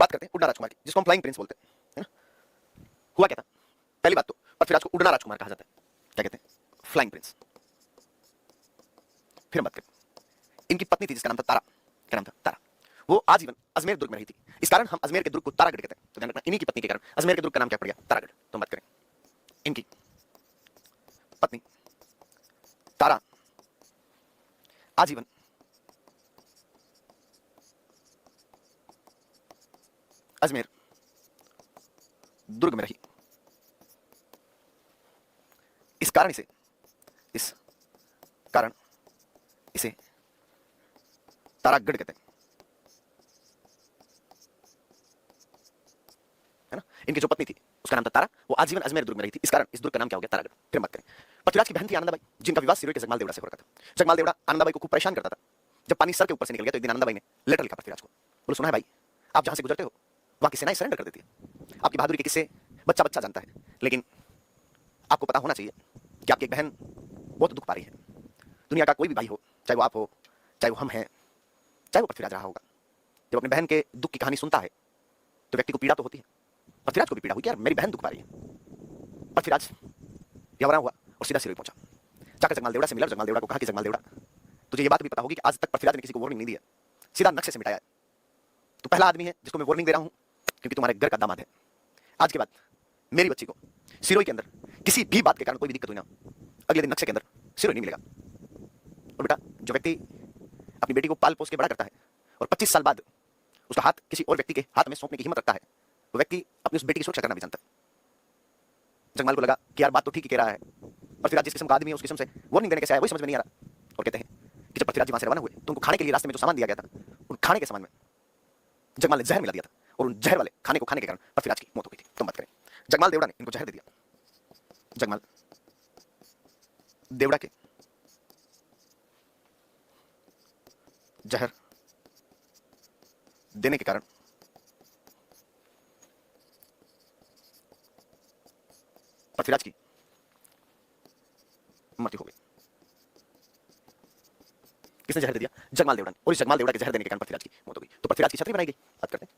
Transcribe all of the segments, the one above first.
बात करते हैं उड़ना राजकुमार की, जिसको हम फ्लाइंग प्रिंस बोलते हैं, है ना। हुआ क्या था, पहली बात तो पृथ्वीराज को उड़ना राजकुमार कहा जाता है। क्या कहते हैं, फ्लाइंग प्रिंस। फिर हम बात करें, इनकी पत्नी थी जिसका नाम था तारा। क्या नाम था, तारा। वो आजीवन अजमेर दुर्ग में रही थी, इस कारण हम अजमेर के दुर्ग को तारागढ़ कहते हैं। तो ध्यान रखना, इन्हीं की पत्नी के कारण अजमेर के दुर्ग का नाम क्या पड़ गया, तारागढ़। तो हम बात करें, इनकी पत्नी तारा आजीवन अजमेर दुर्ग में रही, इस कारण इसे तारागढ़ कहते हैं, है ना। इनकी जो पत्नी थी उसका नाम था तारा, वो आजीवन अजमेर दुर्ग में रही थी, इस कारण इस दुर्ग का नाम क्या हो गया, तारागढ़। फिर बात करें, पृथ्वीराज की बहन थी आनंदाबाई, जिनका विवाह सिरोही के जगमाल देवड़ा से हो रहा था। जगमाल देवड़ा आनंदाबाई को खूब परेशान करता था। जब पानी सर के ऊपर से निकल गया तो एक दिन आनंदाबाई ने लेटर लिखा पृथ्वीराज को। बोलो, सुना है भाई, आप जहां से गुजरते हो वहां की सेनाएं सरेंडर कर देती है। आपकी बहादुरी के किस्से बच्चा बच्चा जानता है, लेकिन आपको पता होना चाहिए कि आपकी एक बहन बहुत दुख पा रही है। दुनिया का कोई भी भाई हो, चाहे वो आप हो, चाहे वो हम हैं, चाहे वो पृथ्वीराज रहा होगा, जब अपने बहन के दुख की कहानी सुनता है तो व्यक्ति को पीड़ा तो होती है। पृथ्वीराज को भी पीड़ा हुई कि यार मेरी बहन दुख पा रही है। पृथ्वीराज यवरा हुआ और सीधा सिरोही पहुंचा, जाकर जगमाल देवड़ा से मिला। जगमाल देवड़ा को कहा कि जगमाल देवड़ा, तुझे ये बात भी पता होगी कि आज तक पृथ्वीराज ने किसी को वार्निंग नहीं दिया, सीधा नक्शे से मिटाया है। तू पहला आदमी है जिसको मैं वार्निंग दे रहा हूं, क्योंकि तुम्हारे घर का दामाद है। आज के बाद मेरी बच्ची को सिरोही के अंदर किसी भी बात के कारण कोई भी दिक्कत हुई ना, अगले दिन नक्शे के अंदर सिरोही नहीं मिलेगा। और बेटा, जो व्यक्ति अपनी बेटी को पाल पोस के बड़ा करता है और 25 साल बाद उसका हाथ किसी और व्यक्ति के हाथ में सौंपने की हिम्मत रखता है, वो व्यक्ति अपनी उस बेटी की सुरक्षा करना भी जानता है। जगमाल को लगा कि यार बात तो ठीक ही कह रहा है, पृथ्वीराज जिस किस्म का आदमी है उस किस्म से वार्निंग देने कैसे आया, वही समझ में नहीं आ रहा। और कहते हैं कि जब पृथ्वीराज जी वहां से रवाना हुए तो उनको खाने के लिए रास्ते में जो सामान दिया गया था, उन खाने के सामान में जगमाल ने जहर मिला दिया था, और उन जहर वाले खाने को खाने के कारण पृथ्वीराज की मौत हो गई थी। तो बात करें, जगमाल देवड़ा ने इनको जहर दे दिया। जगमाल देवड़ा के जहर देने के कारण पृथ्वीराज की मृत्यु हो गई। किसने जहर दे दिया, जगमाल देवड़ा ने, और इस जगमाल देवड़ा के जहर देने के कारण पृथ्वीराज की मौत हो गई। तो पृथ्वीराज की छतरी बनाई गई। बात करते हैं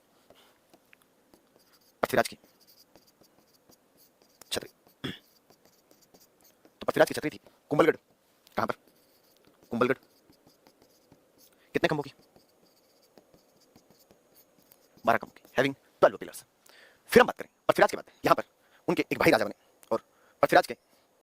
पृथ्वीराज की छतरी। तो पृथ्वीराज की छतरी थी कुंभलगढ़। कहां पर, कुंभलगढ़। कितने खंभों की, 12 खंभों की, हैविंग 12 पिलर्स। फिर हम बात करें पृथ्वीराज के बाद, यहां पर उनके एक भाई राजा बने, और पृथ्वीराज के